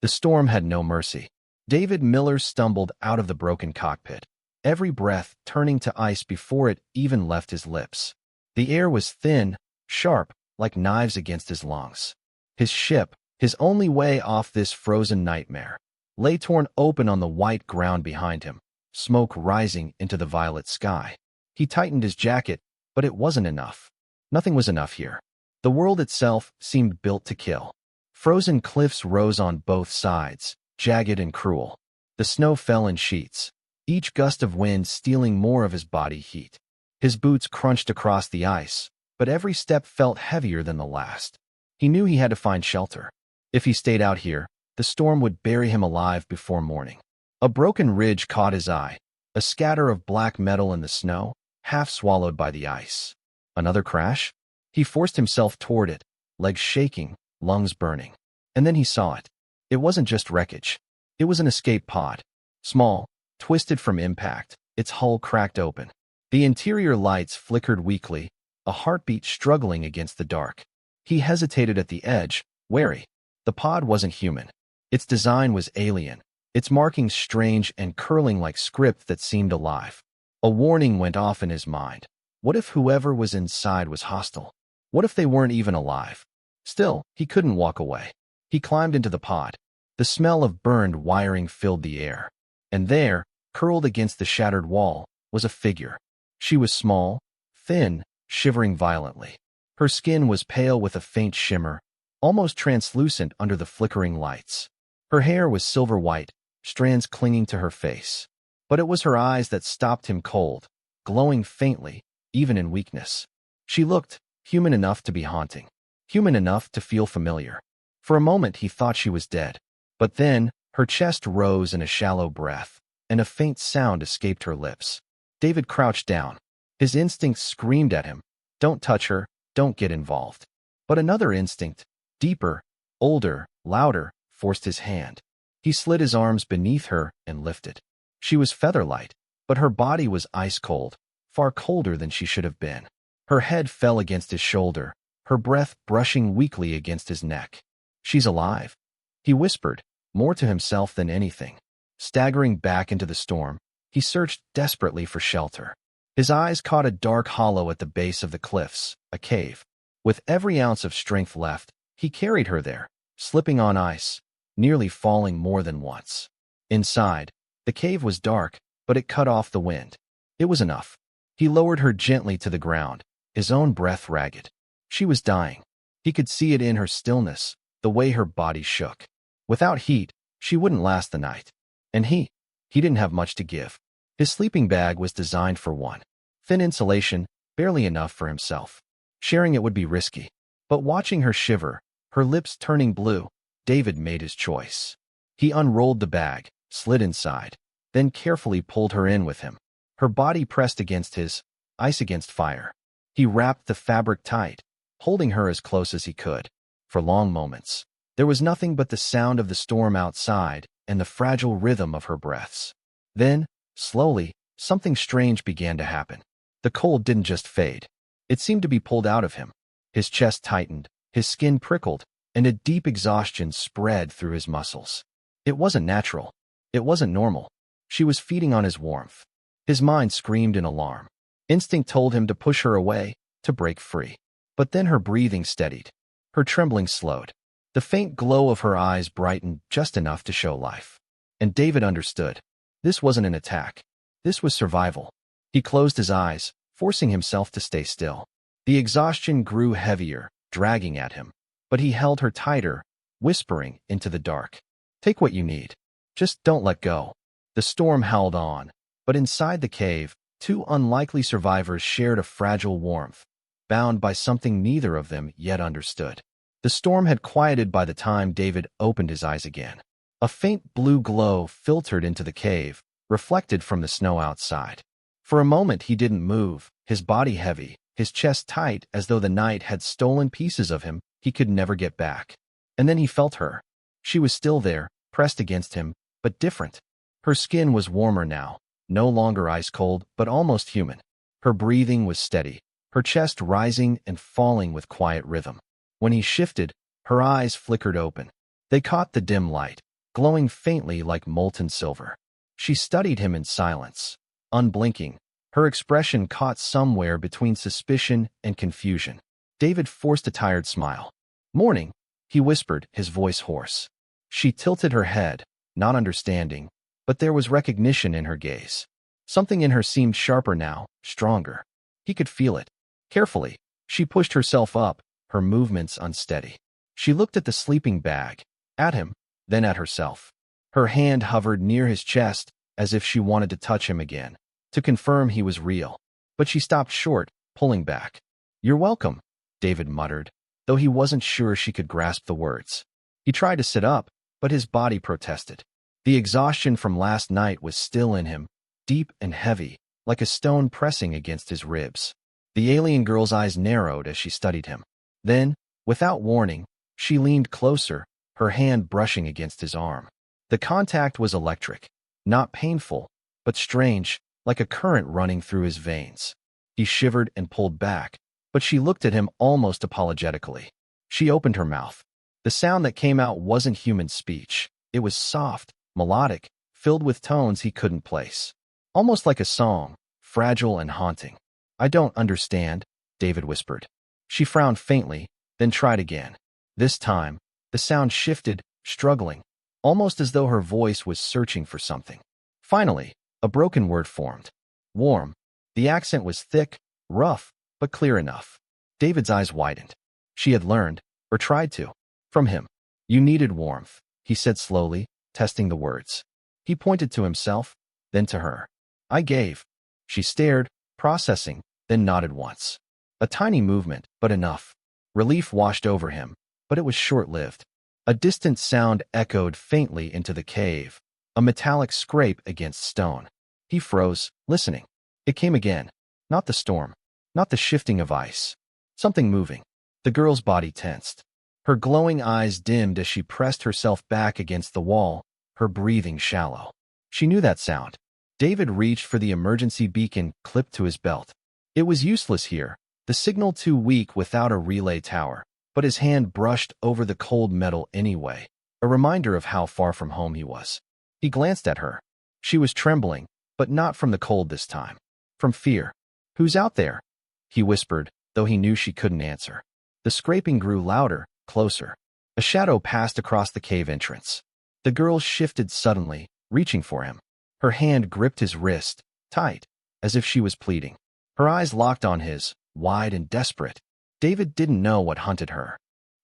The storm had no mercy. David Miller stumbled out of the broken cockpit, every breath turning to ice before it even left his lips. The air was thin, sharp, like knives against his lungs. His ship, his only way off this frozen nightmare, lay torn open on the white ground behind him, smoke rising into the violet sky. He tightened his jacket, but it wasn't enough. Nothing was enough here. The world itself seemed built to kill. Frozen cliffs rose on both sides, jagged and cruel. The snow fell in sheets, each gust of wind stealing more of his body heat. His boots crunched across the ice, but every step felt heavier than the last. He knew he had to find shelter. If he stayed out here, the storm would bury him alive before morning. A broken ridge caught his eye, a scatter of black metal in the snow, half swallowed by the ice. Another crash? He forced himself toward it, legs shaking, lungs burning. And then he saw it. It wasn't just wreckage. It was an escape pod. Small, twisted from impact, its hull cracked open. The interior lights flickered weakly, a heartbeat struggling against the dark. He hesitated at the edge, wary. The pod wasn't human. Its design was alien, its markings strange and curling like script that seemed alive. A warning went off in his mind. What if whoever was inside was hostile? What if they weren't even alive? Still, he couldn't walk away. He climbed into the pod. The smell of burned wiring filled the air. And there, curled against the shattered wall, was a figure. She was small, thin, shivering violently. Her skin was pale with a faint shimmer, almost translucent under the flickering lights. Her hair was silver white, strands clinging to her face. But it was her eyes that stopped him cold, glowing faintly, even in weakness. She looked human enough to be haunting, human enough to feel familiar. For a moment he thought she was dead. But then, her chest rose in a shallow breath, and a faint sound escaped her lips. David crouched down. His instincts screamed at him, "Don't touch her, don't get involved." But another instinct, deeper, older, louder, forced his hand. He slid his arms beneath her and lifted. She was feather-light, but her body was ice-cold, far colder than she should have been. Her head fell against his shoulder, her breath brushing weakly against his neck. "She's alive," he whispered, more to himself than anything. Staggering back into the storm, he searched desperately for shelter. His eyes caught a dark hollow at the base of the cliffs, a cave. With every ounce of strength left, he carried her there, slipping on ice, nearly falling more than once. Inside, the cave was dark, but it cut off the wind. It was enough. He lowered her gently to the ground, his own breath ragged. She was dying. He could see it in her stillness, the way her body shook. Without heat, she wouldn't last the night. And he didn't have much to give. His sleeping bag was designed for one. Thin insulation, barely enough for himself. Sharing it would be risky. But watching her shiver, her lips turning blue, David made his choice. He unrolled the bag, slid inside, then carefully pulled her in with him. Her body pressed against his, ice against fire. He wrapped the fabric tight, holding her as close as he could. For long moments, there was nothing but the sound of the storm outside and the fragile rhythm of her breaths. Then, slowly, something strange began to happen. The cold didn't just fade. It seemed to be pulled out of him. His chest tightened, his skin prickled, and a deep exhaustion spread through his muscles. It wasn't natural. It wasn't normal. She was feeding on his warmth. His mind screamed in alarm. Instinct told him to push her away, to break free. But then her breathing steadied. Her trembling slowed. The faint glow of her eyes brightened just enough to show life. And David understood. This wasn't an attack. This was survival. He closed his eyes, forcing himself to stay still. The exhaustion grew heavier, dragging at him. But he held her tighter, whispering into the dark. "Take what you need. Just don't let go." The storm howled on, but inside the cave, two unlikely survivors shared a fragile warmth, bound by something neither of them yet understood. The storm had quieted by the time David opened his eyes again. A faint blue glow filtered into the cave, reflected from the snow outside. For a moment he didn't move, his body heavy, his chest tight as though the night had stolen pieces of him he could never get back. And then he felt her. She was still there, pressed against him, but different. Her skin was warmer now, no longer ice-cold, but almost human. Her breathing was steady, her chest rising and falling with quiet rhythm. When he shifted, her eyes flickered open. They caught the dim light, glowing faintly like molten silver. She studied him in silence, unblinking, her expression caught somewhere between suspicion and confusion. David forced a tired smile. "Morning," he whispered, his voice hoarse. She tilted her head, not understanding, but there was recognition in her gaze. Something in her seemed sharper now, stronger. He could feel it. Carefully, she pushed herself up, her movements unsteady. She looked at the sleeping bag, at him, then at herself. Her hand hovered near his chest, as if she wanted to touch him again, to confirm he was real. But she stopped short, pulling back. "You're welcome," David muttered, though he wasn't sure she could grasp the words. He tried to sit up, but his body protested. The exhaustion from last night was still in him, deep and heavy, like a stone pressing against his ribs. The alien girl's eyes narrowed as she studied him. Then, without warning, she leaned closer, her hand brushing against his arm. The contact was electric, not painful, but strange, like a current running through his veins. He shivered and pulled back, but she looked at him almost apologetically. She opened her mouth. The sound that came out wasn't human speech. It was soft, melodic, filled with tones he couldn't place. Almost like a song, fragile and haunting. "I don't understand," David whispered. She frowned faintly, then tried again. This time, the sound shifted, struggling, almost as though her voice was searching for something. Finally, a broken word formed. "Warm." The accent was thick, rough, but clear enough. David's eyes widened. She had learned, or tried to, from him. "You needed warmth," he said slowly, testing the words. He pointed to himself, then to her. "I gave." She stared, processing, then nodded once. A tiny movement, but enough. Relief washed over him, but it was short-lived. A distant sound echoed faintly into the cave, a metallic scrape against stone. He froze, listening. It came again. Not the storm, not the shifting of ice. Something moving. The girl's body tensed. Her glowing eyes dimmed as she pressed herself back against the wall, her breathing shallow. She knew that sound. David reached for the emergency beacon clipped to his belt. It was useless here, the signal too weak without a relay tower, but his hand brushed over the cold metal anyway, a reminder of how far from home he was. He glanced at her. She was trembling, but not from the cold this time. From fear. "Who's out there?" he whispered, though he knew she couldn't answer. The scraping grew louder, closer. A shadow passed across the cave entrance. The girl shifted suddenly, reaching for him. Her hand gripped his wrist, tight, as if she was pleading. Her eyes locked on his, wide and desperate. David didn't know what hunted her.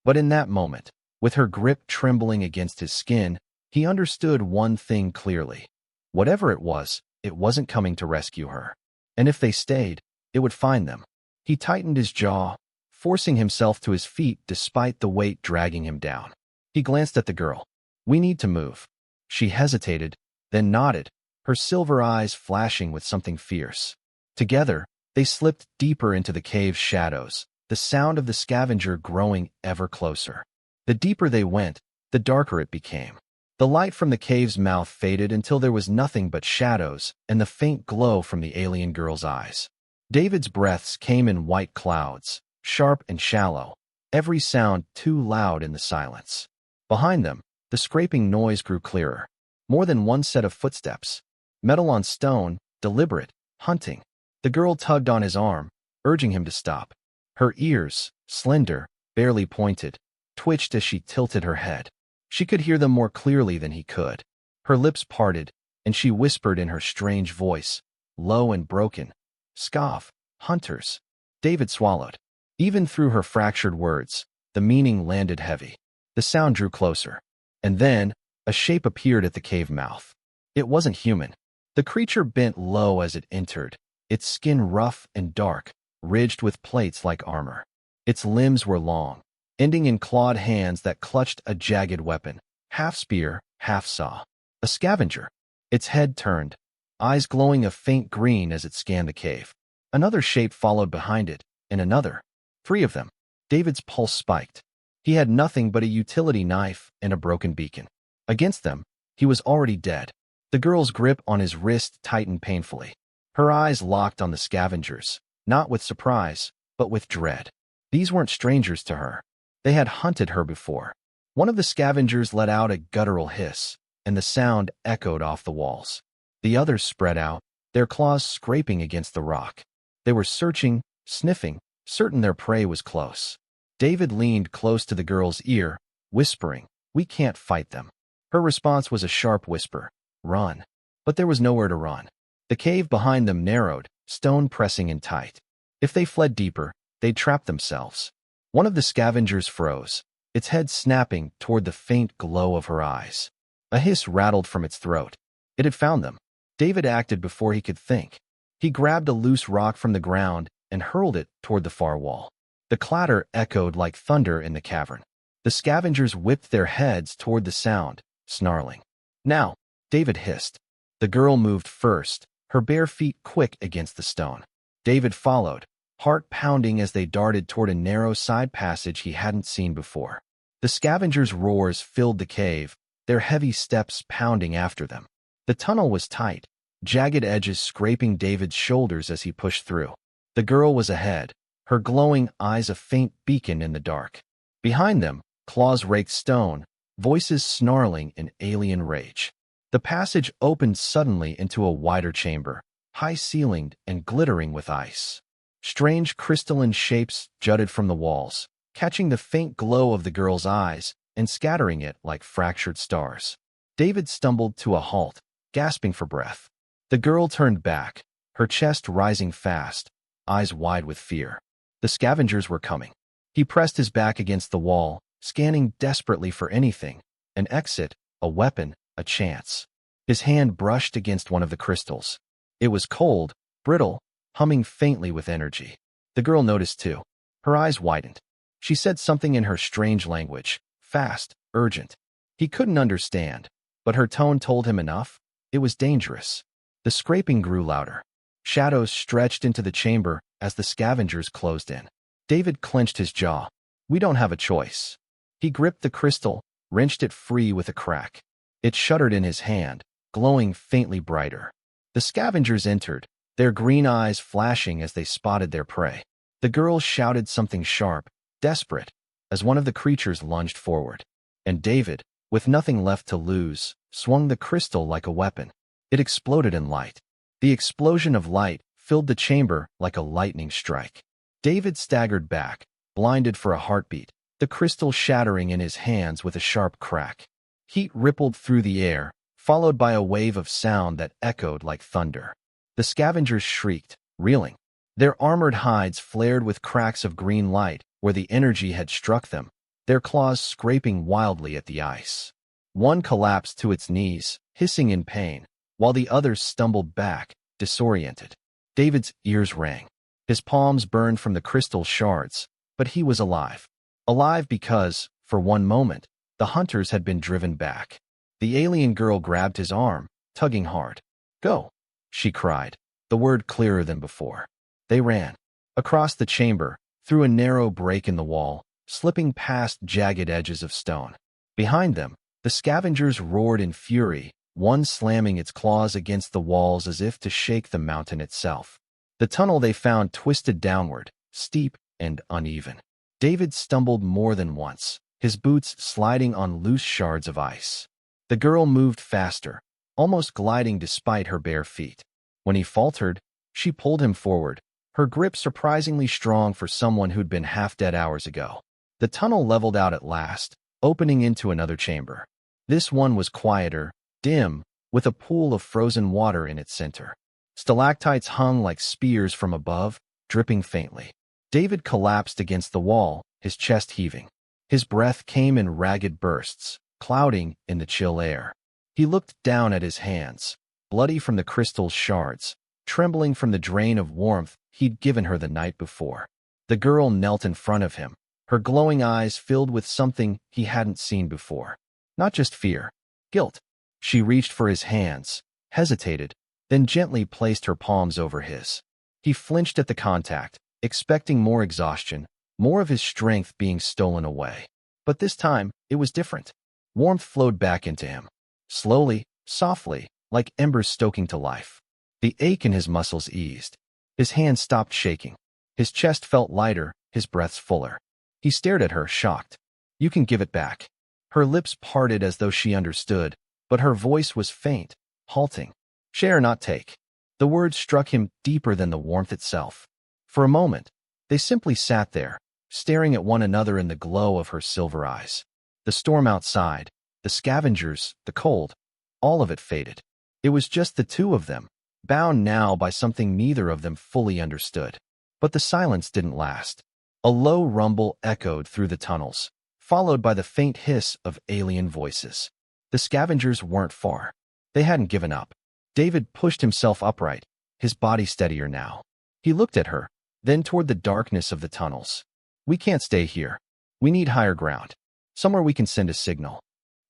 But in that moment, with her grip trembling against his skin, he understood one thing clearly. Whatever it wasn't coming to rescue her. And if they stayed, it would find them. He tightened his jaw, forcing himself to his feet despite the weight dragging him down. He glanced at the girl. "We need to move." She hesitated, then nodded, her silver eyes flashing with something fierce. Together, they slipped deeper into the cave's shadows, the sound of the scavenger growing ever closer. The deeper they went, the darker it became. The light from the cave's mouth faded until there was nothing but shadows and the faint glow from the alien girl's eyes. David's breaths came in white clouds, sharp and shallow, every sound too loud in the silence. Behind them, the scraping noise grew clearer. More than one set of footsteps. Metal on stone, deliberate, hunting. The girl tugged on his arm, urging him to stop. Her ears, slender, barely pointed, twitched as she tilted her head. She could hear them more clearly than he could. Her lips parted, and she whispered in her strange voice, low and broken, "Scoff, hunters." David swallowed. Even through her fractured words, the meaning landed heavy. The sound drew closer. And then, a shape appeared at the cave mouth. It wasn't human. The creature bent low as it entered, its skin rough and dark, ridged with plates like armor. Its limbs were long, ending in clawed hands that clutched a jagged weapon, half spear, half saw. A scavenger. Its head turned, eyes glowing a faint green as it scanned the cave. Another shape followed behind it, and another. 3 of them. David's pulse spiked. He had nothing but a utility knife and a broken beacon. Against them, he was already dead. The girl's grip on his wrist tightened painfully. Her eyes locked on the scavengers, not with surprise, but with dread. These weren't strangers to her. They had hunted her before. One of the scavengers let out a guttural hiss, and the sound echoed off the walls. The others spread out, their claws scraping against the rock. They were searching, sniffing, certain their prey was close. David leaned close to the girl's ear, whispering, "We can't fight them." Her response was a sharp whisper, "Run." But there was nowhere to run. The cave behind them narrowed, stone pressing in tight. If they fled deeper, they'd trap themselves. One of the scavengers froze, its head snapping toward the faint glow of her eyes. A hiss rattled from its throat. It had found them. David acted before he could think. He grabbed a loose rock from the ground and hurled it toward the far wall. The clatter echoed like thunder in the cavern. The scavengers whipped their heads toward the sound, snarling. "Now," David hissed. The girl moved first, her bare feet quick against the stone. David followed, heart pounding as they darted toward a narrow side passage he hadn't seen before. The scavengers' roars filled the cave, their heavy steps pounding after them. The tunnel was tight, jagged edges scraping David's shoulders as he pushed through. The girl was ahead, her glowing eyes a faint beacon in the dark. Behind them, claws raked stone, voices snarling in alien rage. The passage opened suddenly into a wider chamber, high-ceilinged and glittering with ice. Strange crystalline shapes jutted from the walls, catching the faint glow of the girl's eyes and scattering it like fractured stars. David stumbled to a halt, gasping for breath. The girl turned back, her chest rising fast, eyes wide with fear. The scavengers were coming. He pressed his back against the wall, scanning desperately for anything, an exit, a weapon, a chance. His hand brushed against one of the crystals. It was cold, brittle, humming faintly with energy. The girl noticed too. Her eyes widened. She said something in her strange language, fast, urgent. He couldn't understand, but her tone told him enough. It was dangerous. The scraping grew louder. Shadows stretched into the chamber as the scavengers closed in. David clenched his jaw. "We don't have a choice." He gripped the crystal, wrenched it free with a crack. It shuddered in his hand, glowing faintly brighter. The scavengers entered, their green eyes flashing as they spotted their prey. The girl shouted something sharp, desperate, as one of the creatures lunged forward. And David, with nothing left to lose, swung the crystal like a weapon. It exploded in light. The explosion of light filled the chamber like a lightning strike. David staggered back, blinded for a heartbeat, the crystal shattering in his hands with a sharp crack. Heat rippled through the air, followed by a wave of sound that echoed like thunder. The scavengers shrieked, reeling. Their armored hides flared with cracks of green light where the energy had struck them, their claws scraping wildly at the ice. One collapsed to its knees, hissing in pain, while the others stumbled back, disoriented. David's ears rang. His palms burned from the crystal shards, but he was alive. Alive because, for one moment, the hunters had been driven back. The alien girl grabbed his arm, tugging hard. "Go," she cried, the word clearer than before. They ran. Across the chamber, through a narrow break in the wall, slipping past jagged edges of stone. Behind them, the scavengers roared in fury, one slamming its claws against the walls as if to shake the mountain itself. The tunnel they found twisted downward, steep and uneven. David stumbled more than once, his boots sliding on loose shards of ice. The girl moved faster, almost gliding despite her bare feet. When he faltered, she pulled him forward, her grip surprisingly strong for someone who'd been half dead hours ago. The tunnel leveled out at last, opening into another chamber. This one was quieter, dim, with a pool of frozen water in its center. Stalactites hung like spears from above, dripping faintly. David collapsed against the wall, his chest heaving. His breath came in ragged bursts, clouding in the chill air. He looked down at his hands, bloody from the crystal shards, trembling from the drain of warmth he'd given her the night before. The girl knelt in front of him, her glowing eyes filled with something he hadn't seen before. Not just fear, guilt. She reached for his hands, hesitated, then gently placed her palms over his. He flinched at the contact, expecting more exhaustion, more of his strength being stolen away. But this time, it was different. Warmth flowed back into him. Slowly, softly, like embers stoking to life. The ache in his muscles eased. His hands stopped shaking. His chest felt lighter, his breaths fuller. He stared at her, shocked. "You can give it back." Her lips parted as though she understood, but her voice was faint, halting. Share, not take. The words struck him deeper than the warmth itself. For a moment, they simply sat there, staring at one another in the glow of her silver eyes. The storm outside, the scavengers, the cold, all of it faded. It was just the two of them, bound now by something neither of them fully understood. But the silence didn't last. A low rumble echoed through the tunnels, followed by the faint hiss of alien voices. The scavengers weren't far. They hadn't given up. David pushed himself upright, his body steadier now. He looked at her, then toward the darkness of the tunnels. We can't stay here. We need higher ground. Somewhere we can send a signal.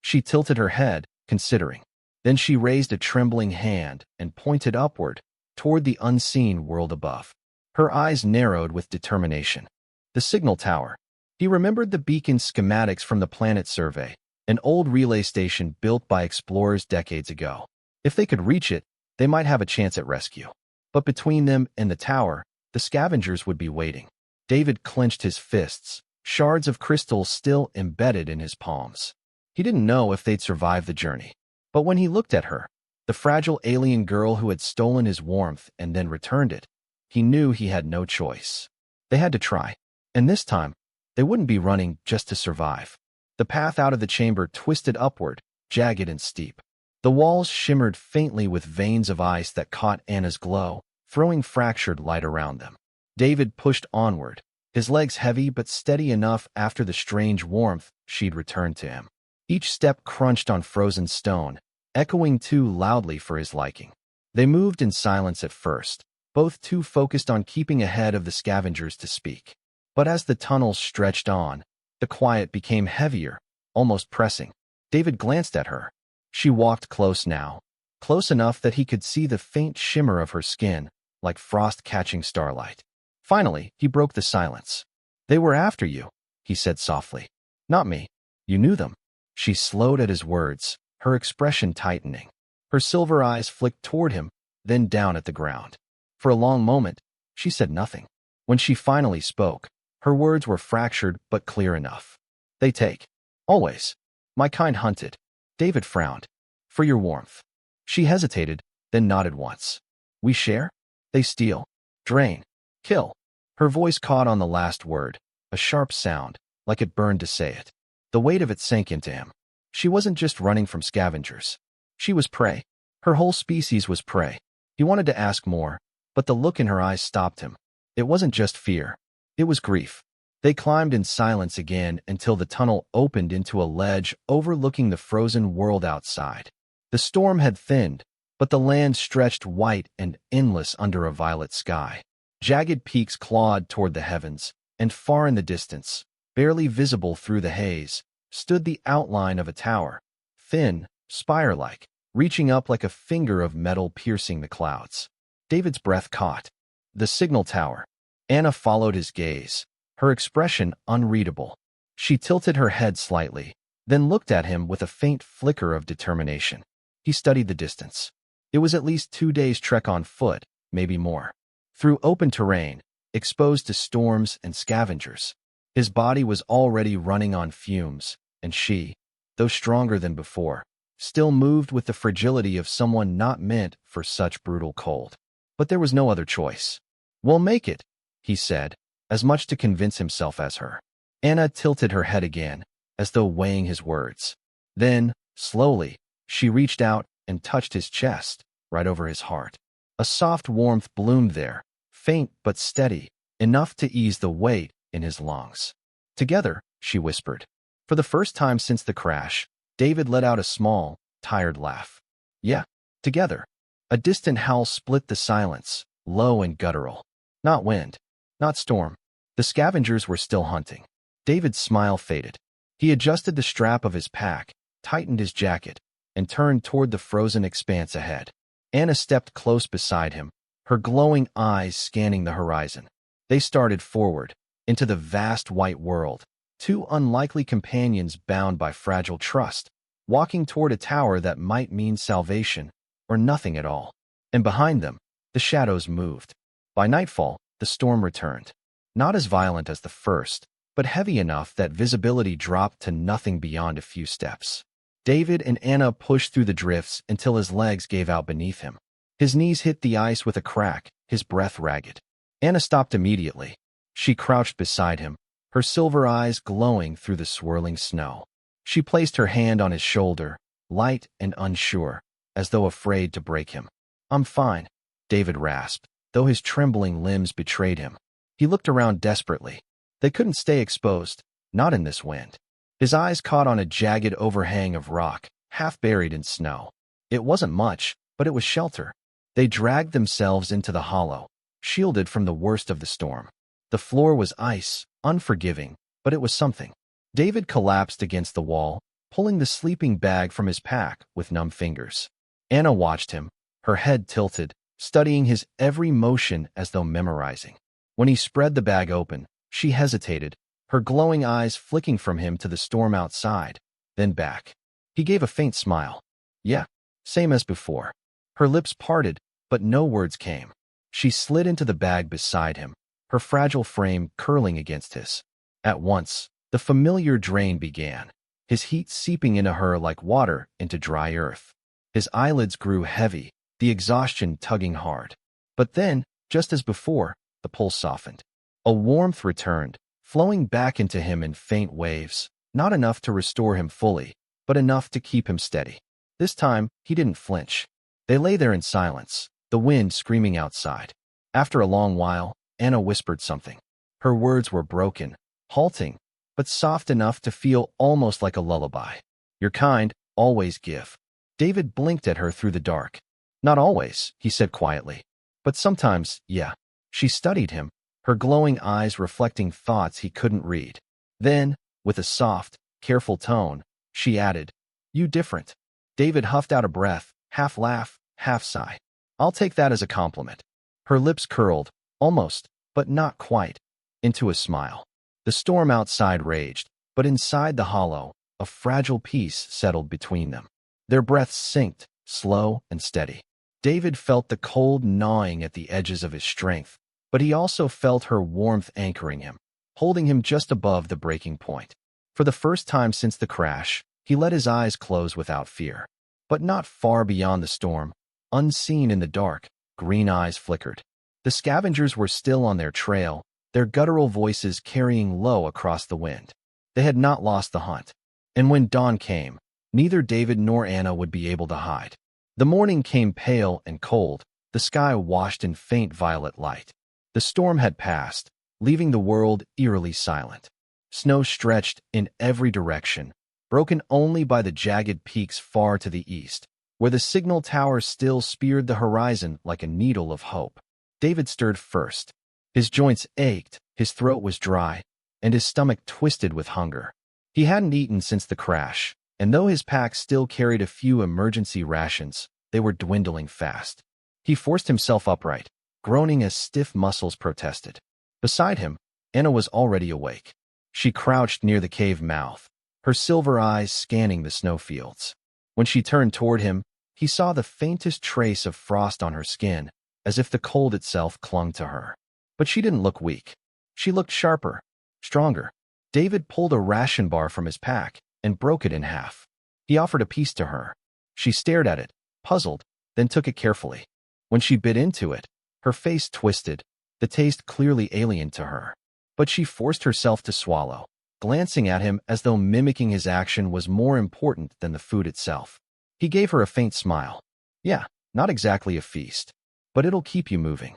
She tilted her head, considering. Then she raised a trembling hand and pointed upward, toward the unseen world above. Her eyes narrowed with determination. The signal tower. He remembered the beacon schematics from the planet survey, an old relay station built by explorers decades ago. If they could reach it, they might have a chance at rescue. But between them and the tower, the scavengers would be waiting. David clenched his fists, shards of crystal still embedded in his palms. He didn't know if they'd survive the journey. But when he looked at her, the fragile alien girl who had stolen his warmth and then returned it, he knew he had no choice. They had to try. And this time, they wouldn't be running just to survive. The path out of the chamber twisted upward, jagged and steep. The walls shimmered faintly with veins of ice that caught Anna's glow, throwing fractured light around them. David pushed onward, his legs heavy but steady enough after the strange warmth she'd returned to him. Each step crunched on frozen stone, echoing too loudly for his liking. They moved in silence at first, both too focused on keeping ahead of the scavengers to speak. But as the tunnels stretched on, the quiet became heavier, almost pressing. David glanced at her. She walked close now, close enough that he could see the faint shimmer of her skin, like frost-catching starlight. Finally, he broke the silence. They were after you, he said softly. Not me. You knew them. She slowed at his words, her expression tightening. Her silver eyes flicked toward him, then down at the ground. For a long moment, she said nothing. When she finally spoke, her words were fractured but clear enough. They take. Always. My kind hunted. David frowned. For your warmth. She hesitated, then nodded once. We share? They steal. Drain. Kill. Her voice caught on the last word, a sharp sound, like it burned to say it. The weight of it sank into him. She wasn't just running from scavengers. She was prey. Her whole species was prey. He wanted to ask more, but the look in her eyes stopped him. It wasn't just fear. It was grief. They climbed in silence again until the tunnel opened into a ledge overlooking the frozen world outside. The storm had thinned, but the land stretched white and endless under a violet sky. Jagged peaks clawed toward the heavens, and far in the distance, barely visible through the haze, stood the outline of a tower, thin, spire-like, reaching up like a finger of metal piercing the clouds. David's breath caught. The signal tower. Anna followed his gaze, her expression unreadable. She tilted her head slightly, then looked at him with a faint flicker of determination. He studied the distance. It was at least 2 days' trek on foot, maybe more. Through open terrain, exposed to storms and scavengers. His body was already running on fumes, and she, though stronger than before, still moved with the fragility of someone not meant for such brutal cold. But there was no other choice. We'll make it, he said, as much to convince himself as her. Anna tilted her head again, as though weighing his words. Then, slowly, she reached out and touched his chest, right over his heart. A soft warmth bloomed there, faint but steady, enough to ease the weight in his lungs. Together, she whispered. For the first time since the crash, David let out a small, tired laugh. Yeah, together. A distant howl split the silence, low and guttural. Not wind. Not storm. The scavengers were still hunting. David's smile faded. He adjusted the strap of his pack, tightened his jacket, and turned toward the frozen expanse ahead. Anna stepped close beside him, her glowing eyes scanning the horizon. They started forward, into the vast white world, two unlikely companions bound by fragile trust, walking toward a tower that might mean salvation, or nothing at all. And behind them, the shadows moved. By nightfall, the storm returned. Not as violent as the first, but heavy enough that visibility dropped to nothing beyond a few steps. David and Anna pushed through the drifts until his legs gave out beneath him. His knees hit the ice with a crack, his breath ragged. Anna stopped immediately. She crouched beside him, her silver eyes glowing through the swirling snow. She placed her hand on his shoulder, light and unsure, as though afraid to break him. "I'm fine," David rasped, though his trembling limbs betrayed him. He looked around desperately. They couldn't stay exposed, not in this wind. His eyes caught on a jagged overhang of rock, half buried in snow. It wasn't much, but it was shelter. They dragged themselves into the hollow, shielded from the worst of the storm. The floor was ice, unforgiving, but it was something. David collapsed against the wall, pulling the sleeping bag from his pack with numb fingers. Anna watched him, her head tilted, studying his every motion as though memorizing. When he spread the bag open, she hesitated, her glowing eyes flicking from him to the storm outside, then back. He gave a faint smile. "Yeah, same as before." Her lips parted, but no words came. She slid into the bag beside him, her fragile frame curling against his. At once, the familiar drain began, his heat seeping into her like water into dry earth. His eyelids grew heavy, the exhaustion tugging hard. But then, just as before, the pull softened. A warmth returned, flowing back into him in faint waves, not enough to restore him fully, but enough to keep him steady. This time, he didn't flinch. They lay there in silence, the wind screaming outside. After a long while, Anna whispered something. Her words were broken, halting, but soft enough to feel almost like a lullaby. "You're kind, always give." David blinked at her through the dark. "Not always," he said quietly. "But sometimes, yeah." She studied him, her glowing eyes reflecting thoughts he couldn't read. Then, with a soft, careful tone, she added, "You different." David huffed out a breath, half laugh, half sigh. "I'll take that as a compliment." Her lips curled, almost, but not quite, into a smile. The storm outside raged, but inside the hollow, a fragile peace settled between them. Their breaths synced, slow and steady. David felt the cold gnawing at the edges of his strength, but he also felt her warmth anchoring him, holding him just above the breaking point. For the first time since the crash, he let his eyes close without fear. But not far beyond the storm, unseen in the dark, green eyes flickered. The scavengers were still on their trail, their guttural voices carrying low across the wind. They had not lost the hunt. And when dawn came, neither David nor Anna would be able to hide. The morning came pale and cold, the sky washed in faint violet light. The storm had passed, leaving the world eerily silent. Snow stretched in every direction, broken only by the jagged peaks far to the east, where the signal tower still speared the horizon like a needle of hope. David stirred first. His joints ached, his throat was dry, and his stomach twisted with hunger. He hadn't eaten since the crash, and though his pack still carried a few emergency rations, they were dwindling fast. He forced himself upright, groaning as stiff muscles protested. Beside him, Anna was already awake. She crouched near the cave mouth, her silver eyes scanning the snowfields. When she turned toward him, he saw the faintest trace of frost on her skin, as if the cold itself clung to her. But she didn't look weak. She looked sharper, stronger. David pulled a ration bar from his pack and broke it in half. He offered a piece to her. She stared at it, puzzled, then took it carefully. When she bit into it, her face twisted, the taste clearly alien to her. But she forced herself to swallow, glancing at him as though mimicking his action was more important than the food itself. He gave her a faint smile. "Yeah, not exactly a feast, but it'll keep you moving."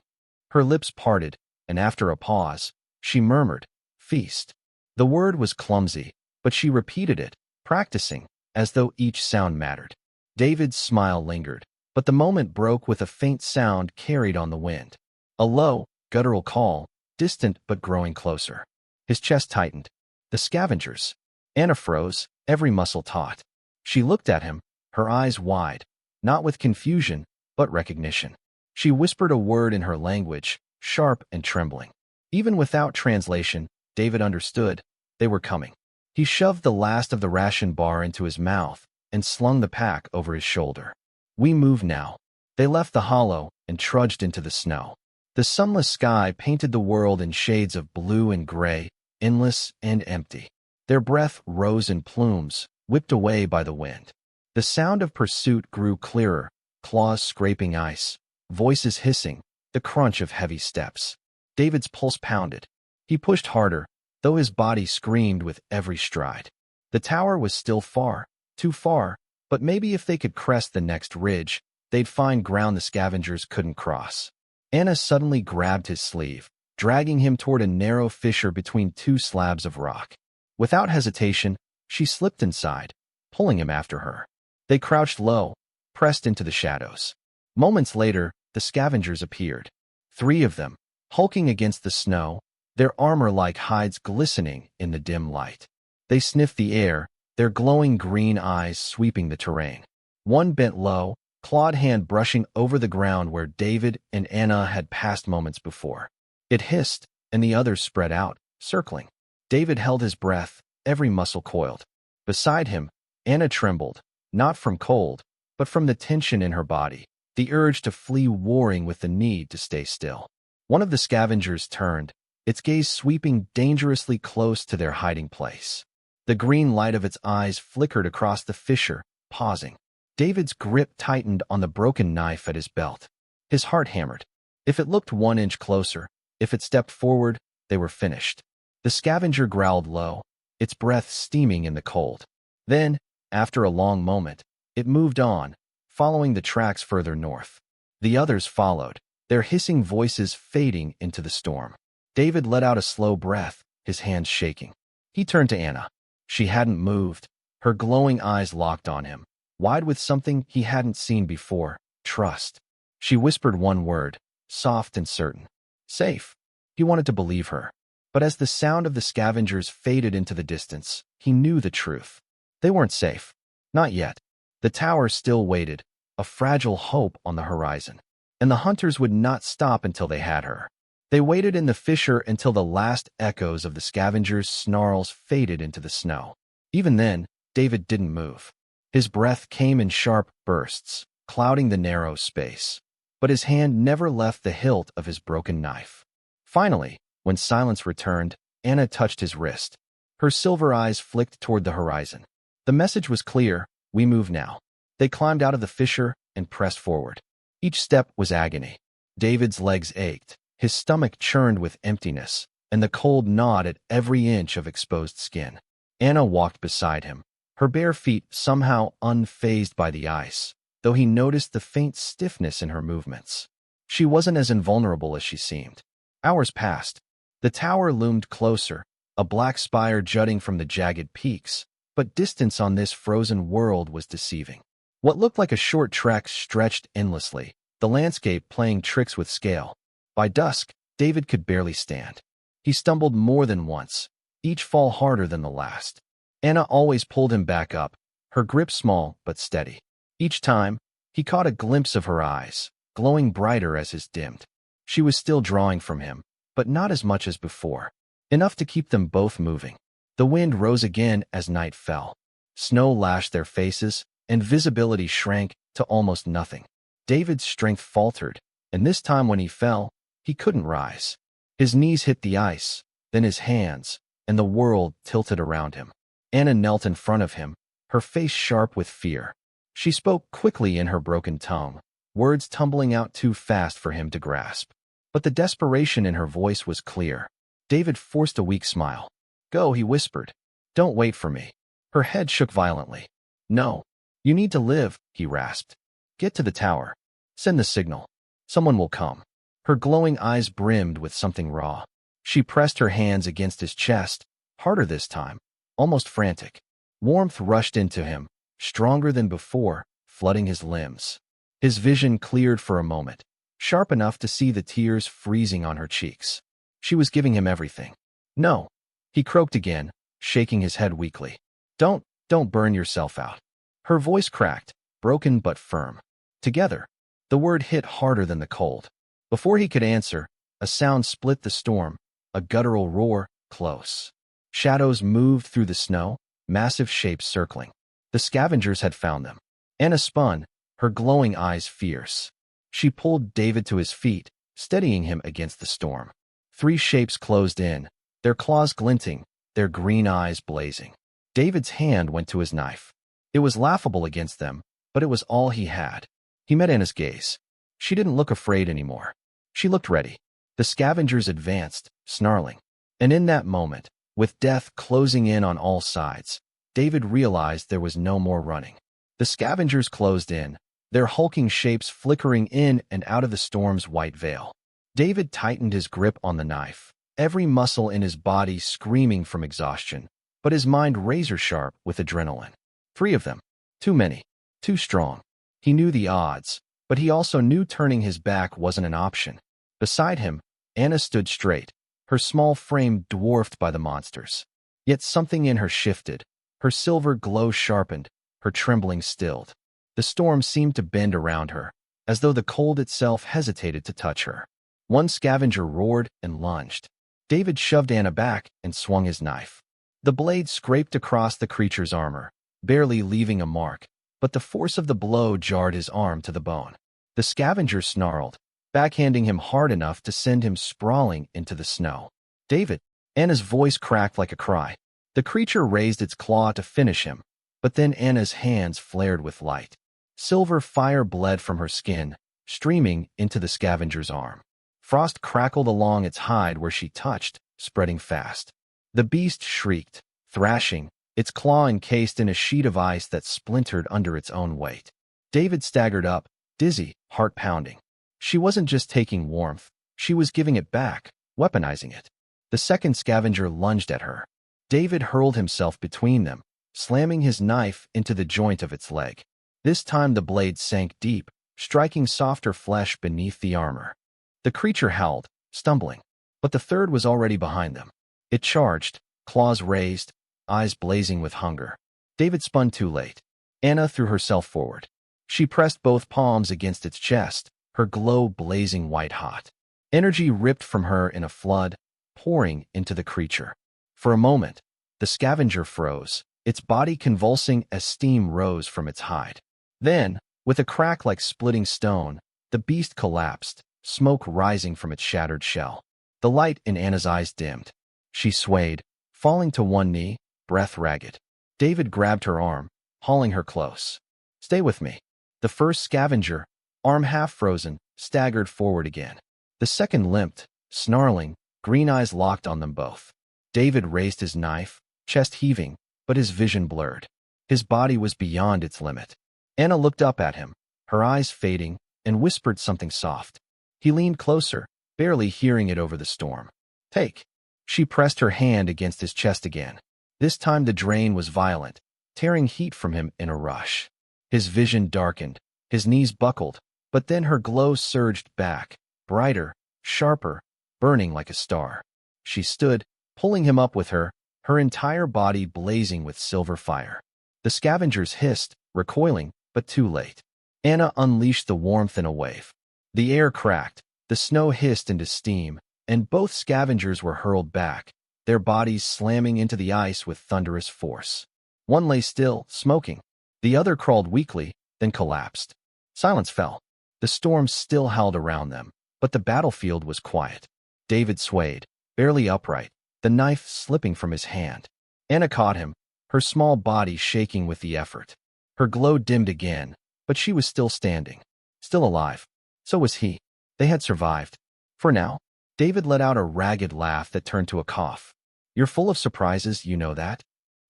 Her lips parted, and after a pause, she murmured, "Feast." The word was clumsy, but she repeated it, practicing, as though each sound mattered. David's smile lingered, but the moment broke with a faint sound carried on the wind. A low, guttural call, distant but growing closer. His chest tightened. The scavengers. Anna froze, every muscle taut. She looked at him, her eyes wide, not with confusion, but recognition. She whispered a word in her language, sharp and trembling. Even without translation, David understood. They were coming. He shoved the last of the ration bar into his mouth and slung the pack over his shoulder. We move now. They left the hollow and trudged into the snow. The sunless sky painted the world in shades of blue and gray, endless and empty. Their breath rose in plumes, whipped away by the wind. The sound of pursuit grew clearer, claws scraping ice, voices hissing, the crunch of heavy steps. David's pulse pounded. He pushed harder, though his body screamed with every stride. The tower was still far, too far, but maybe if they could crest the next ridge, they'd find ground the scavengers couldn't cross. Anna suddenly grabbed his sleeve, dragging him toward a narrow fissure between two slabs of rock. Without hesitation, she slipped inside, pulling him after her. They crouched low, pressed into the shadows. Moments later, the scavengers appeared. 3 of them, hulking against the snow, their armor like hides glistening in the dim light. They sniffed the air, their glowing green eyes sweeping the terrain. One bent low, clawed hand brushing over the ground where David and Anna had passed moments before. It hissed, and the others spread out, circling. David held his breath, every muscle coiled. Beside him, Anna trembled, not from cold, but from the tension in her body, the urge to flee warring with the need to stay still. One of the scavengers turned, its gaze sweeping dangerously close to their hiding place. The green light of its eyes flickered across the fissure, pausing. David's grip tightened on the broken knife at his belt. His heart hammered. If it looked 1 inch closer, if it stepped forward, they were finished. The scavenger growled low, its breath steaming in the cold. Then, after a long moment, it moved on, following the tracks further north. The others followed, their hissing voices fading into the storm. David let out a slow breath, his hands shaking. He turned to Anna. She hadn't moved, her glowing eyes locked on him, wide with something he hadn't seen before, trust. She whispered one word, soft and certain. Safe. He wanted to believe her. But as the sound of the scavengers faded into the distance, he knew the truth. They weren't safe. Not yet. The tower still waited, a fragile hope on the horizon. And the hunters would not stop until they had her. They waited in the fissure until the last echoes of the scavengers' snarls faded into the snow. Even then, David didn't move. His breath came in sharp bursts, clouding the narrow space. But his hand never left the hilt of his broken knife. Finally, when silence returned, Anna touched his wrist. Her silver eyes flicked toward the horizon. The message was clear, we move now. They climbed out of the fissure and pressed forward. Each step was agony. David's legs ached, his stomach churned with emptiness, and the cold gnawed at every inch of exposed skin. Anna walked beside him, her bare feet somehow unfazed by the ice, though he noticed the faint stiffness in her movements. She wasn't as invulnerable as she seemed. Hours passed. The tower loomed closer, a black spire jutting from the jagged peaks, but distance on this frozen world was deceiving. What looked like a short trek stretched endlessly, the landscape playing tricks with scale. By dusk, David could barely stand. He stumbled more than once, each fall harder than the last. Anna always pulled him back up, her grip small but steady. Each time, he caught a glimpse of her eyes, glowing brighter as his dimmed. She was still drawing from him, but not as much as before. Enough to keep them both moving. The wind rose again as night fell. Snow lashed their faces, and visibility shrank to almost nothing. David's strength faltered, and this time when he fell, he couldn't rise. His knees hit the ice, then his hands, and the world tilted around him. Anna knelt in front of him, her face sharp with fear. She spoke quickly in her broken tongue, words tumbling out too fast for him to grasp. But the desperation in her voice was clear. David forced a weak smile. Go, he whispered. Don't wait for me. Her head shook violently. No. You need to live, he rasped. Get to the tower. Send the signal. Someone will come. Her glowing eyes brimmed with something raw. She pressed her hands against his chest, harder this time, almost frantic. Warmth rushed into him, stronger than before, flooding his limbs. His vision cleared for a moment, sharp enough to see the tears freezing on her cheeks. She was giving him everything. No. He croaked again, shaking his head weakly. Don't burn yourself out. Her voice cracked, broken but firm. Together, the word hit harder than the cold. Before he could answer, a sound split the storm, a guttural roar, close. Shadows moved through the snow, massive shapes circling. The scavengers had found them. Anna spun, her glowing eyes fierce. She pulled David to his feet, steadying him against the storm. 3 shapes closed in, their claws glinting, their green eyes blazing. David's hand went to his knife. It was laughable against them, but it was all he had. He met Anna's gaze. She didn't look afraid anymore. She looked ready. The scavengers advanced, snarling. And in that moment, with death closing in on all sides, David realized there was no more running. The scavengers closed in, their hulking shapes flickering in and out of the storm's white veil. David tightened his grip on the knife, every muscle in his body screaming from exhaustion, but his mind razor-sharp with adrenaline. 3 of them. Too many. Too strong. He knew the odds, but he also knew turning his back wasn't an option. Beside him, Anna stood straight, her small frame dwarfed by the monsters. Yet something in her shifted, her silver glow sharpened, her trembling stilled. The storm seemed to bend around her, as though the cold itself hesitated to touch her. One scavenger roared and lunged. David shoved Anna back and swung his knife. The blade scraped across the creature's armor, barely leaving a mark, but the force of the blow jarred his arm to the bone. The scavenger snarled, backhanding him hard enough to send him sprawling into the snow. David! Anna's voice cracked like a cry. The creature raised its claw to finish him, but then Anna's hands flared with light. Silver fire bled from her skin, streaming into the scavenger's arm. Frost crackled along its hide where she touched, spreading fast. The beast shrieked, thrashing, its claw encased in a sheet of ice that splintered under its own weight. David staggered up, dizzy, heart pounding. She wasn't just taking warmth, she was giving it back, weaponizing it. The second scavenger lunged at her. David hurled himself between them, slamming his knife into the joint of its leg. This time the blade sank deep, striking softer flesh beneath the armor. The creature howled, stumbling, but the third was already behind them. It charged, claws raised, eyes blazing with hunger. David spun too late. Anna threw herself forward. She pressed both palms against its chest, her glow blazing white-hot. Energy ripped from her in a flood, pouring into the creature. For a moment, the scavenger froze, its body convulsing as steam rose from its hide. Then, with a crack like splitting stone, the beast collapsed, smoke rising from its shattered shell. The light in Anna's eyes dimmed. She swayed, falling to one knee, breath ragged. David grabbed her arm, hauling her close. "Stay with me." The first scavenger, arm half frozen, staggered forward again. The second limped, snarling, green eyes locked on them both. David raised his knife, chest heaving, but his vision blurred. His body was beyond its limit. Anna looked up at him, her eyes fading, and whispered something soft. He leaned closer, barely hearing it over the storm. "Take." She pressed her hand against his chest again. This time the drain was violent, tearing heat from him in a rush. His vision darkened, his knees buckled, but then her glow surged back, brighter, sharper, burning like a star. She stood, pulling him up with her, her entire body blazing with silver fire. The scavengers hissed, recoiling, but too late. Anna unleashed the warmth in a wave. The air cracked, the snow hissed into steam, and both scavengers were hurled back, their bodies slamming into the ice with thunderous force. One lay still, smoking. The other crawled weakly, then collapsed. Silence fell. The storm still howled around them, but the battlefield was quiet. David swayed, barely upright, the knife slipping from his hand. Anna caught him, her small body shaking with the effort. Her glow dimmed again, but she was still standing, still alive. So was he. They had survived. For now. David let out a ragged laugh that turned to a cough. "You're full of surprises, you know that?"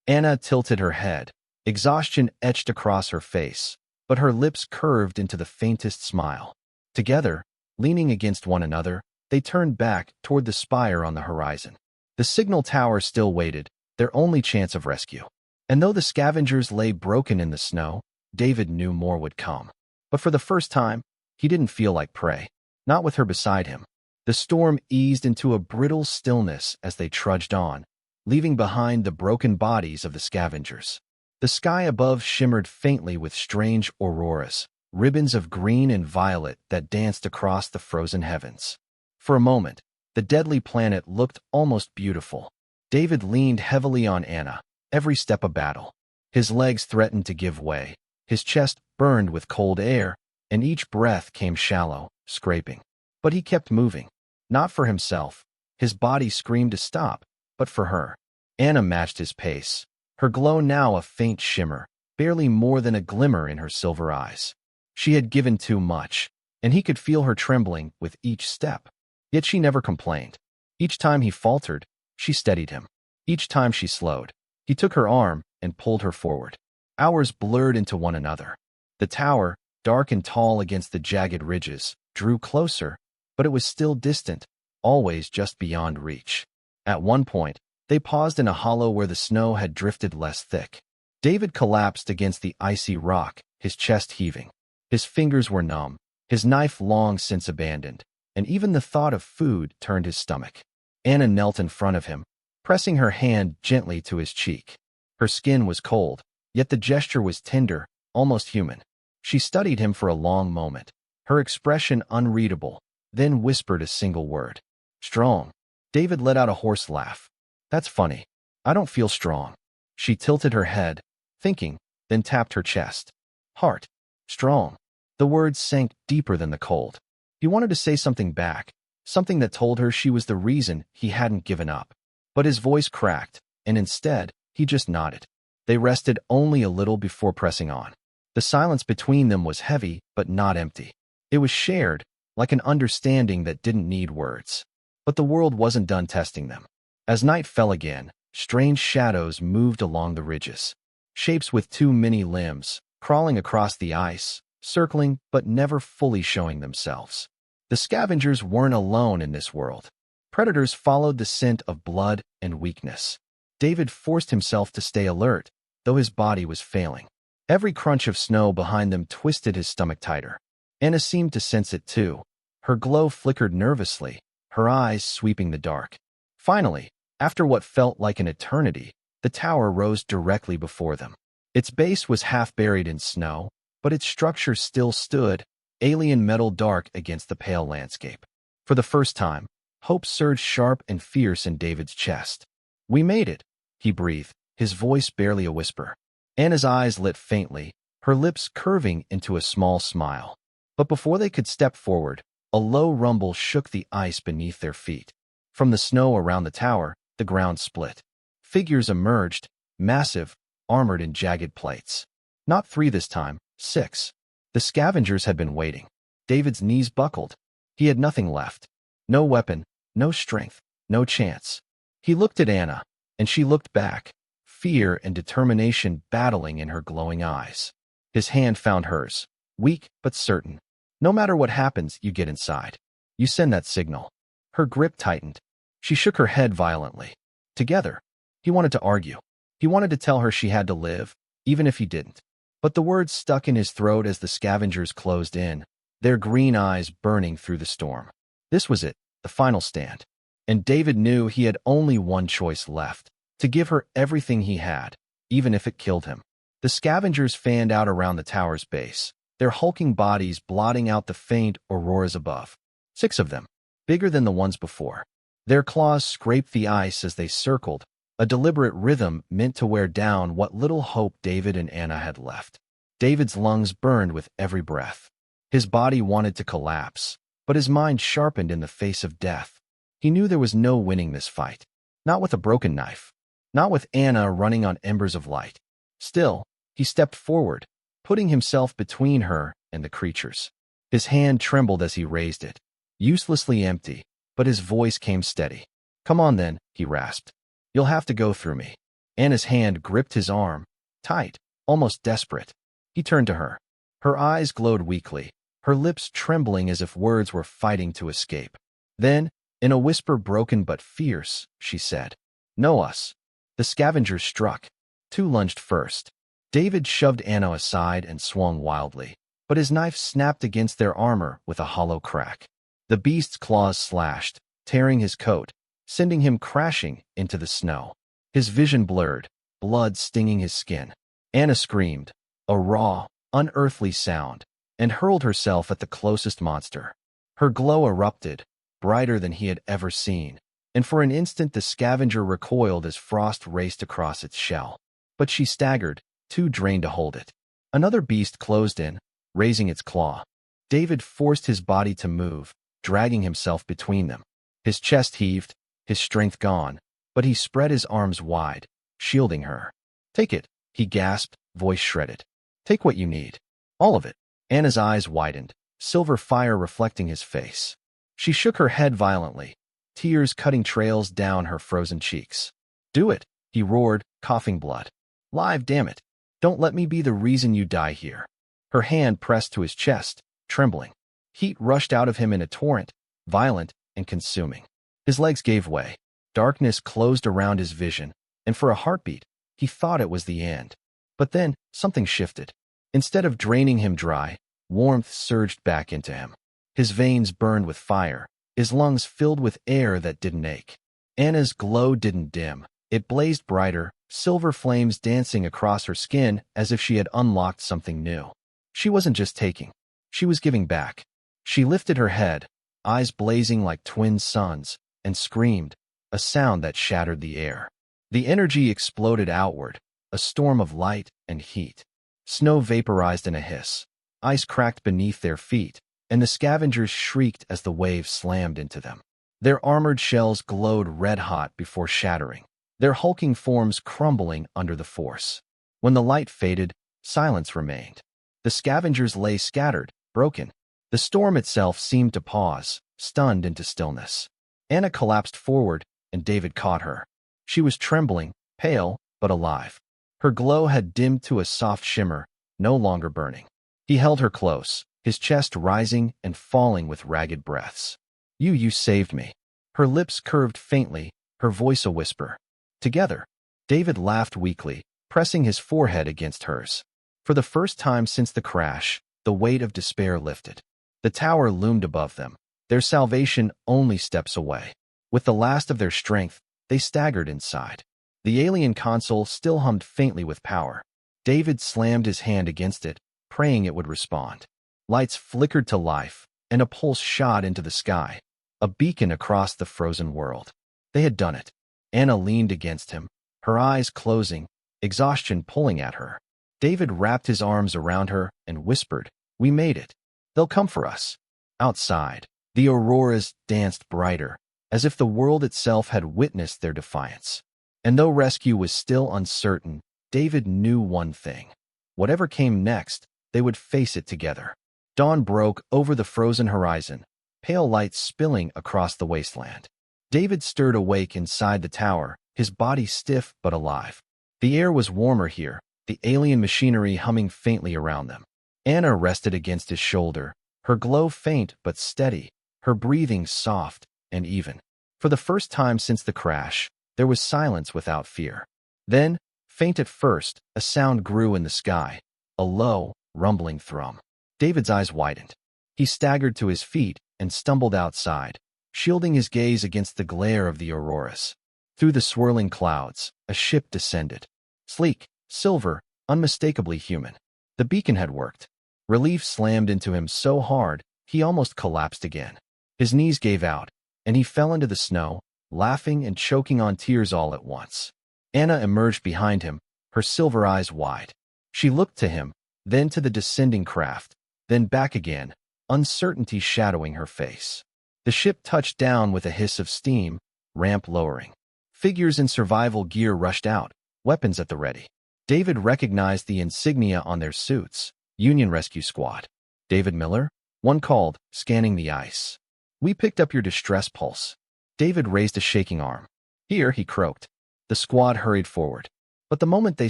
Anna tilted her head, exhaustion etched across her face, but her lips curved into the faintest smile. Together, leaning against one another, they turned back toward the spire on the horizon. The signal tower still waited, their only chance of rescue. And though the scavengers lay broken in the snow, David knew more would come. But for the first time, he didn't feel like prey, not with her beside him. The storm eased into a brittle stillness as they trudged on, leaving behind the broken bodies of the scavengers. The sky above shimmered faintly with strange auroras, ribbons of green and violet that danced across the frozen heavens. For a moment, the deadly planet looked almost beautiful. David leaned heavily on Anna, every step a battle. His legs threatened to give way, his chest burned with cold air, and each breath came shallow, scraping. But he kept moving. Not for himself. His body screamed to stop, but for her. Anna matched his pace, her glow now a faint shimmer, barely more than a glimmer in her silver eyes. She had given too much, and he could feel her trembling with each step. Yet she never complained. Each time he faltered, she steadied him. Each time she slowed, he took her arm and pulled her forward. Hours blurred into one another. The tower, dark and tall against the jagged ridges, drew closer, but it was still distant, always just beyond reach. At one point, they paused in a hollow where the snow had drifted less thick. David collapsed against the icy rock, his chest heaving. His fingers were numb, his knife long since abandoned, and even the thought of food turned his stomach. Anna knelt in front of him, pressing her hand gently to his cheek. Her skin was cold, yet the gesture was tender, almost human. She studied him for a long moment, her expression unreadable, then whispered a single word. Strong. David let out a hoarse laugh. That's funny. I don't feel strong. She tilted her head, thinking, then tapped her chest. Heart. Strong. The words sank deeper than the cold. He wanted to say something back, something that told her she was the reason he hadn't given up. But his voice cracked, and instead, he just nodded. They rested only a little before pressing on. The silence between them was heavy, but not empty. It was shared, like an understanding that didn't need words. But the world wasn't done testing them. As night fell again, strange shadows moved along the ridges. Shapes with too many limbs, crawling across the ice, circling but never fully showing themselves. The scavengers weren't alone in this world. Predators followed the scent of blood and weakness. David forced himself to stay alert, though his body was failing. Every crunch of snow behind them twisted his stomach tighter. Anna seemed to sense it too. Her glow flickered nervously, her eyes sweeping the dark. Finally, after what felt like an eternity, the tower rose directly before them. Its base was half buried in snow, but its structure still stood, alien metal dark against the pale landscape. For the first time, hope surged sharp and fierce in David's chest. We made it, he breathed, his voice barely a whisper. Anna's eyes lit faintly, her lips curving into a small smile. But before they could step forward, a low rumble shook the ice beneath their feet. From the snow around the tower, the ground split. Figures emerged, massive, armored in jagged plates. Not 3 this time, 6. The scavengers had been waiting. David's knees buckled. He had nothing left. No weapon, no strength, no chance. He looked at Anna, and she looked back, fear and determination battling in her glowing eyes. His hand found hers, weak but certain. No matter what happens, you get inside. You send that signal. Her grip tightened. She shook her head violently. Together. He wanted to argue. He wanted to tell her she had to live, even if he didn't. But the words stuck in his throat as the scavengers closed in, their green eyes burning through the storm. This was it, the final stand. And David knew he had only one choice left, to give her everything he had, even if it killed him. The scavengers fanned out around the tower's base, their hulking bodies blotting out the faint auroras above. 6 of them, bigger than the ones before. Their claws scraped the ice as they circled, a deliberate rhythm meant to wear down what little hope David and Anna had left. David's lungs burned with every breath. His body wanted to collapse, but his mind sharpened in the face of death. He knew there was no winning this fight. Not with a broken knife. Not with Anna running on embers of light. Still, he stepped forward, putting himself between her and the creatures. His hand trembled as he raised it, uselessly empty, but his voice came steady. Come on then, he rasped. You'll have to go through me. Anna's hand gripped his arm, tight, almost desperate. He turned to her. Her eyes glowed weakly, her lips trembling as if words were fighting to escape. Then, in a whisper broken but fierce, she said, Know us. The scavengers struck. 2 lunged first. David shoved Anna aside and swung wildly, but his knife snapped against their armor with a hollow crack. The beast's claws slashed, tearing his coat, sending him crashing into the snow. His vision blurred, blood stinging his skin. Anna screamed, a raw, unearthly sound, and hurled herself at the closest monster. Her glow erupted, brighter than he had ever seen, and for an instant the scavenger recoiled as frost raced across its shell. But she staggered, too drained to hold it. Another beast closed in, raising its claw. David forced his body to move, dragging himself between them. His chest heaved, his strength gone, but he spread his arms wide, shielding her. Take it, he gasped, voice shredded. Take what you need. All of it. Anna's eyes widened, silver fire reflecting his face. She shook her head violently, tears cutting trails down her frozen cheeks. Do it, he roared, coughing blood. Live, damn it. Don't let me be the reason you die here. Her hand pressed to his chest, trembling. Heat rushed out of him in a torrent, violent and consuming. His legs gave way. Darkness closed around his vision, and for a heartbeat, he thought it was the end. But then, something shifted. Instead of draining him dry, warmth surged back into him. His veins burned with fire, his lungs filled with air that didn't ache. Anna's glow didn't dim. It blazed brighter, silver flames dancing across her skin as if she had unlocked something new. She wasn't just taking. She was giving back. She lifted her head, eyes blazing like twin suns, and screamed, a sound that shattered the air. The energy exploded outward, a storm of light and heat. Snow vaporized in a hiss. Ice cracked beneath their feet, and the scavengers shrieked as the waves slammed into them. Their armored shells glowed red-hot before shattering, their hulking forms crumbling under the force. When the light faded, silence remained. The scavengers lay scattered, broken. The storm itself seemed to pause, stunned into stillness. Anna collapsed forward, and David caught her. She was trembling, pale, but alive. Her glow had dimmed to a soft shimmer, no longer burning. He held her close, his chest rising and falling with ragged breaths. You saved me. Her lips curved faintly, her voice a whisper. Together, David laughed weakly, pressing his forehead against hers. For the first time since the crash, the weight of despair lifted. The tower loomed above them, their salvation only steps away. With the last of their strength, they staggered inside. The alien console still hummed faintly with power. David slammed his hand against it, praying it would respond. Lights flickered to life, and a pulse shot into the sky, a beacon across the frozen world. They had done it. Anna leaned against him, her eyes closing, exhaustion pulling at her. David wrapped his arms around her and whispered, "We made it. They'll come for us." Outside, the auroras danced brighter, as if the world itself had witnessed their defiance. And though rescue was still uncertain, David knew one thing. Whatever came next, they would face it together. Dawn broke over the frozen horizon, pale light spilling across the wasteland. David stirred awake inside the tower, his body stiff but alive. The air was warmer here, the alien machinery humming faintly around them. Anna rested against his shoulder, her glow faint but steady, her breathing soft and even. For the first time since the crash, there was silence without fear. Then, faint at first, a sound grew in the sky, a low, rumbling thrum. David's eyes widened. He staggered to his feet and stumbled outside, shielding his gaze against the glare of the auroras. Through the swirling clouds, a ship descended. Sleek, silver, unmistakably human. The beacon had worked. Relief slammed into him so hard, he almost collapsed again. His knees gave out, and he fell into the snow, laughing and choking on tears all at once. Anna emerged behind him, her silver eyes wide. She looked to him, then to the descending craft, then back again, uncertainty shadowing her face. The ship touched down with a hiss of steam, ramp lowering. Figures in survival gear rushed out, weapons at the ready. David recognized the insignia on their suits. Union Rescue Squad. David Miller? One called, scanning the ice. We picked up your distress pulse. David raised a shaking arm. Here, he croaked. The squad hurried forward. But the moment they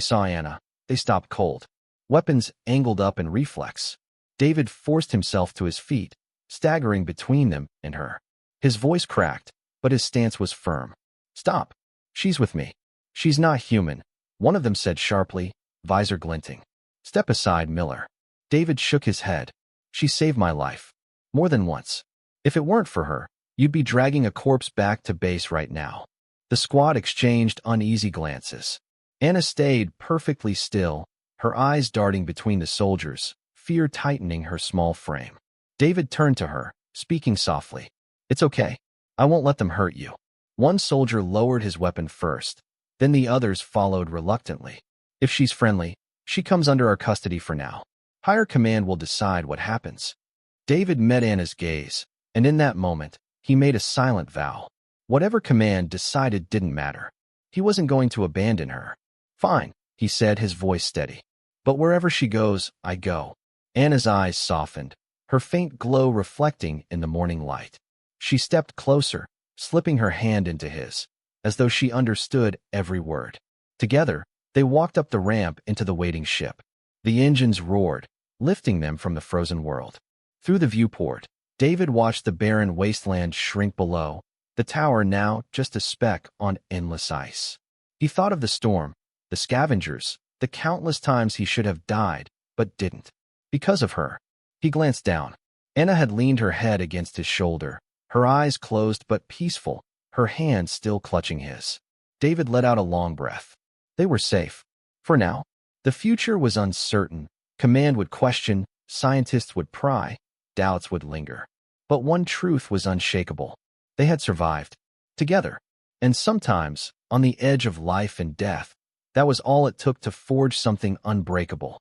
saw Anna, they stopped cold. Weapons angled up in reflex. David forced himself to his feet, staggering between them and her. His voice cracked, but his stance was firm. Stop. She's with me. She's not human, one of them said sharply, visor glinting. Step aside, Miller. David shook his head. She saved my life. More than once. If it weren't for her, you'd be dragging a corpse back to base right now. The squad exchanged uneasy glances. Anna stayed perfectly still, her eyes darting between the soldiers, fear tightening her small frame. David turned to her, speaking softly. It's okay. I won't let them hurt you. One soldier lowered his weapon first, then the others followed reluctantly. If she's friendly, she comes under our custody for now. Higher command will decide what happens. David met Anna's gaze, and in that moment, he made a silent vow. Whatever command decided didn't matter. He wasn't going to abandon her. Fine, he said, his voice steady. But wherever she goes, I go. Anna's eyes softened, her faint glow reflecting in the morning light. She stepped closer, slipping her hand into his, as though she understood every word. Together, they walked up the ramp into the waiting ship. The engines roared, lifting them from the frozen world. Through the viewport, David watched the barren wasteland shrink below, the tower now just a speck on endless ice. He thought of the storm, the scavengers, the countless times he should have died, but didn't. Because of her. He glanced down. Anna had leaned her head against his shoulder, her eyes closed but peaceful, her hand still clutching his. David let out a long breath. They were safe. For now. The future was uncertain. Command would question, scientists would pry, doubts would linger. But one truth was unshakable. They had survived. Together. And sometimes, on the edge of life and death, that was all it took to forge something unbreakable.